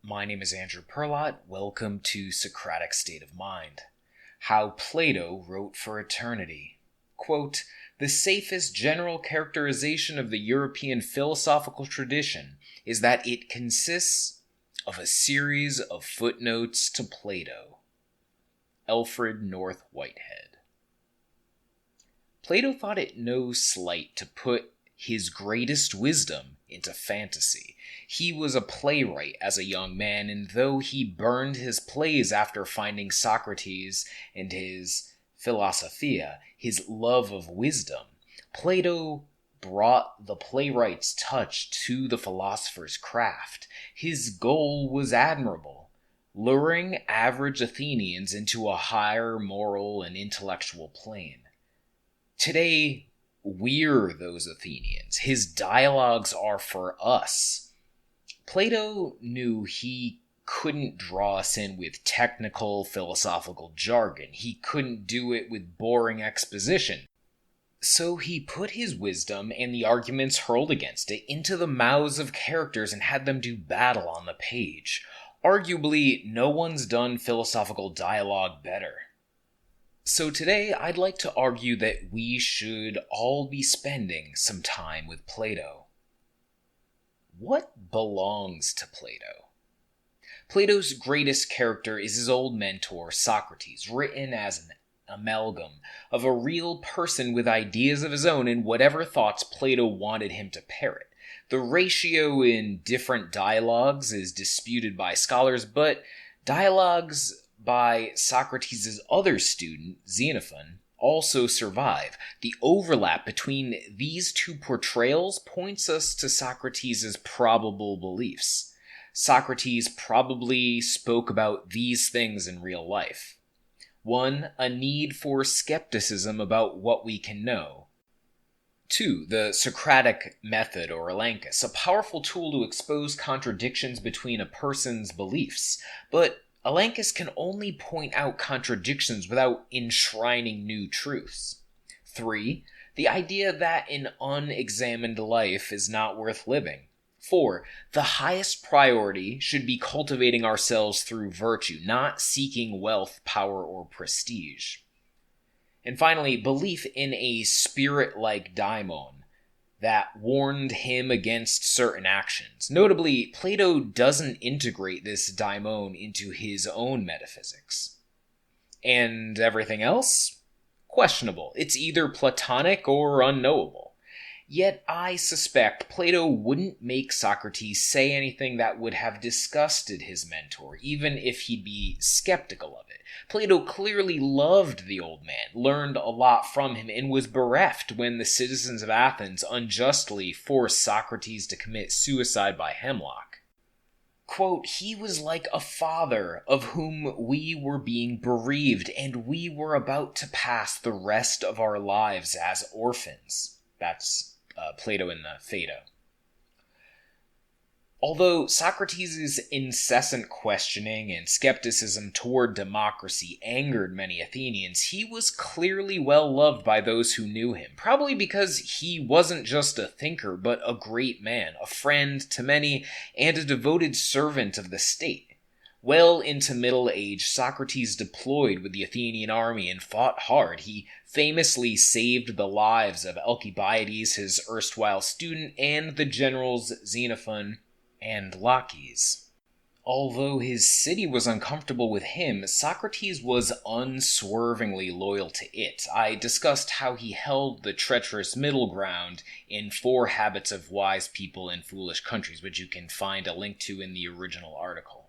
My name is Andrew Perlott. Welcome to Socratic State of Mind. How Plato Wrote for Eternity. Quote, "The safest general characterization of the European philosophical tradition is that it consists of a series of footnotes to Plato." Alfred North Whitehead. Plato thought it no slight to put his greatest wisdom into fantasy. He was a playwright as a young man, and though he burned his plays after finding Socrates and his philosophiia, his love of wisdom, Plato brought the playwright's touch to the philosopher's craft. His goal was admirable, luring average Athenians into a higher moral and intellectual plane. Today, we're those Athenians. His dialogues are for us. Plato knew he couldn't draw us in with technical philosophical jargon. He couldn't do it with boring exposition. So he put his wisdom and the arguments hurled against it into the mouths of characters and had them do battle on the page. Arguably, no one's done philosophical dialogue better. So today, I'd like to argue that we should all be spending some time with Plato. What belongs to Plato? Plato's greatest character is his old mentor, Socrates, written as an amalgam of a real person with ideas of his own and whatever thoughts Plato wanted him to parrot. The ratio in different dialogues is disputed by scholars, but dialogues by Socrates' other student, Xenophon, also survive. The overlap between these two portrayals points us to Socrates' probable beliefs. Socrates probably spoke about these things in real life. 1. A need for skepticism about what we can know. 2. The Socratic method or elenchus, a powerful tool to expose contradictions between a person's beliefs. But elenchus can only point out contradictions without enshrining new truths. 3. The idea that an unexamined life is not worth living. 4. The highest priority should be cultivating ourselves through virtue, not seeking wealth, power, or prestige. And finally, belief in a spirit-like daimon that warned him against certain actions. Notably, Plato doesn't integrate this daimon into his own metaphysics. And everything else? Questionable. It's either Platonic or unknowable. Yet I suspect Plato wouldn't make Socrates say anything that would have disgusted his mentor, even if he'd be skeptical of it. Plato clearly loved the old man, learned a lot from him, and was bereft when the citizens of Athens unjustly forced Socrates to commit suicide by hemlock. Quote, "He was like a father of whom we were being bereaved, and we were about to pass the rest of our lives as orphans." That's Plato in the Phaedo. Although Socrates' incessant questioning and skepticism toward democracy angered many Athenians, he was clearly well loved by those who knew him, probably because he wasn't just a thinker, but a great man, a friend to many, and a devoted servant of the state. Well into middle age, Socrates deployed with the Athenian army and fought hard. He famously saved the lives of Alcibiades, his erstwhile student, and the generals Xenophon and Laches. Although his city was uncomfortable with him, Socrates was unswervingly loyal to it. I discussed how he held the treacherous middle ground in 4 Habits of Wise People in Foolish Countries, which you can find a link to in the original article.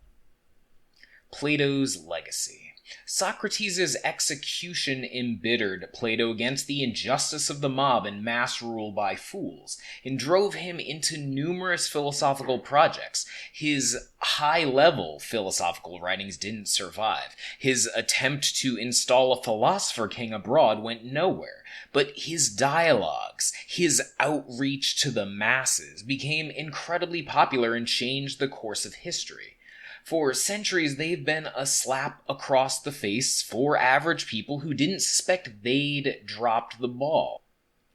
Plato's legacy. Socrates' execution embittered Plato against the injustice of the mob and mass rule by fools, and drove him into numerous philosophical projects. His high-level philosophical writings didn't survive. His attempt to install a philosopher king abroad went nowhere. But his dialogues, his outreach to the masses, became incredibly popular and changed the course of history. For centuries, they've been a slap across the face for average people who didn't suspect they'd dropped the ball.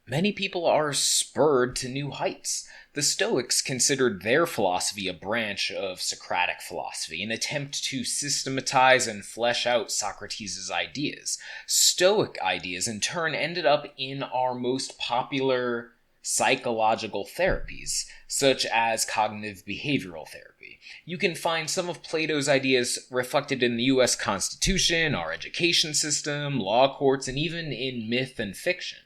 Many people are spurred to new heights. The Stoics considered their philosophy a branch of Socratic philosophy, an attempt to systematize and flesh out Socrates' ideas. Stoic ideas, in turn, ended up in our most popular psychological therapies, such as cognitive behavioral therapy. You can find some of Plato's ideas reflected in the US Constitution, our education system, law courts, and even in myth and fiction.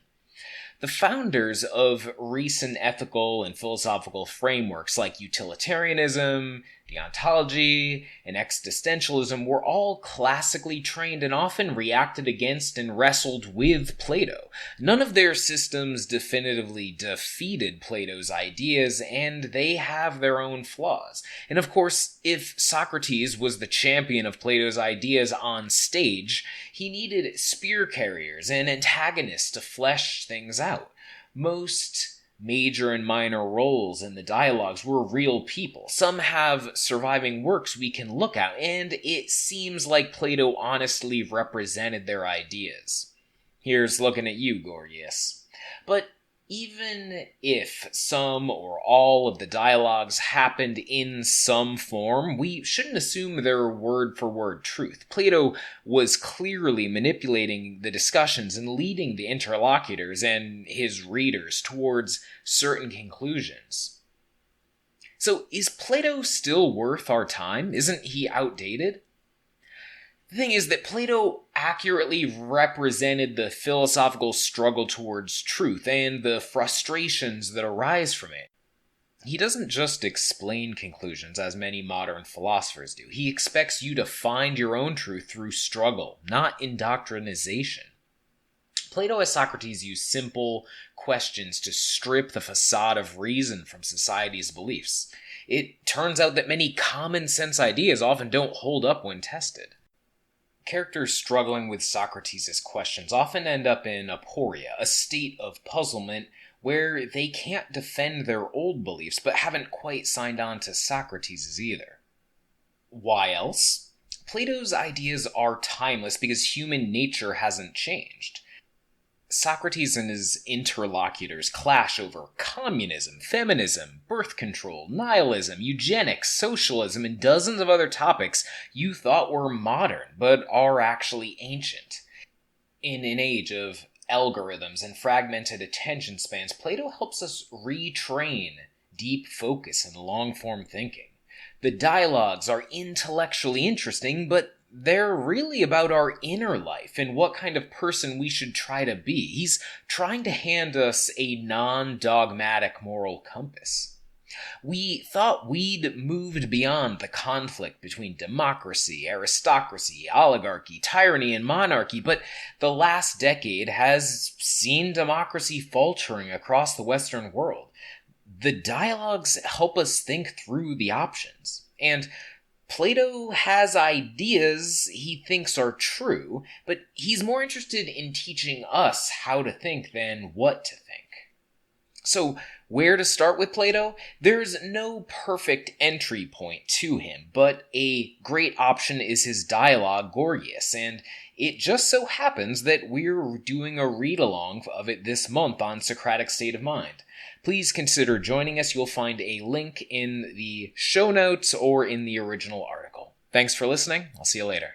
The founders of recent ethical and philosophical frameworks like utilitarianism, deontology, and existentialism were all classically trained and often reacted against and wrestled with Plato. None of their systems definitively defeated Plato's ideas, and they have their own flaws. And of course, if Socrates was the champion of Plato's ideas on stage, he needed spear carriers and antagonists to flesh things out. Most major and minor roles in the dialogues were real people. Some have surviving works we can look at, and it seems like Plato honestly represented their ideas. Here's looking at you, Gorgias. But even if some or all of the dialogues happened in some form, we shouldn't assume they're word-for-word truth. Plato was clearly manipulating the discussions and leading the interlocutors and his readers towards certain conclusions. So, is Plato still worth our time? Isn't he outdated? The thing is that Plato accurately represented the philosophical struggle towards truth and the frustrations that arise from it. He doesn't just explain conclusions, as many modern philosophers do. He expects you to find your own truth through struggle, not indoctrination. Plato, as Socrates, used simple questions to strip the facade of reason from society's beliefs. It turns out that many common sense ideas often don't hold up when tested. Characters struggling with Socrates' questions often end up in aporia, a state of puzzlement where they can't defend their old beliefs but haven't quite signed on to Socrates' either. Why else? Plato's ideas are timeless because human nature hasn't changed. Socrates and his interlocutors clash over communism, feminism, birth control, nihilism, eugenics, socialism, and dozens of other topics you thought were modern, but are actually ancient. In an age of algorithms and fragmented attention spans, Plato helps us retrain deep focus and long-form thinking. The dialogues are intellectually interesting, but they're really about our inner life and what kind of person we should try to be. He's trying to hand us a non-dogmatic moral compass. We thought we'd moved beyond the conflict between democracy, aristocracy, oligarchy, tyranny, and monarchy, but the last decade has seen democracy faltering across the Western world. The dialogues help us think through the options, and Plato has ideas he thinks are true, but he's more interested in teaching us how to think than what to think. So, where to start with Plato? There's no perfect entry point to him, but a great option is his dialogue, Gorgias, and it just so happens that we're doing a read-along of it this month on Socratic State of Mind. Please consider joining us. You'll find a link in the show notes or in the original article. Thanks for listening. I'll see you later.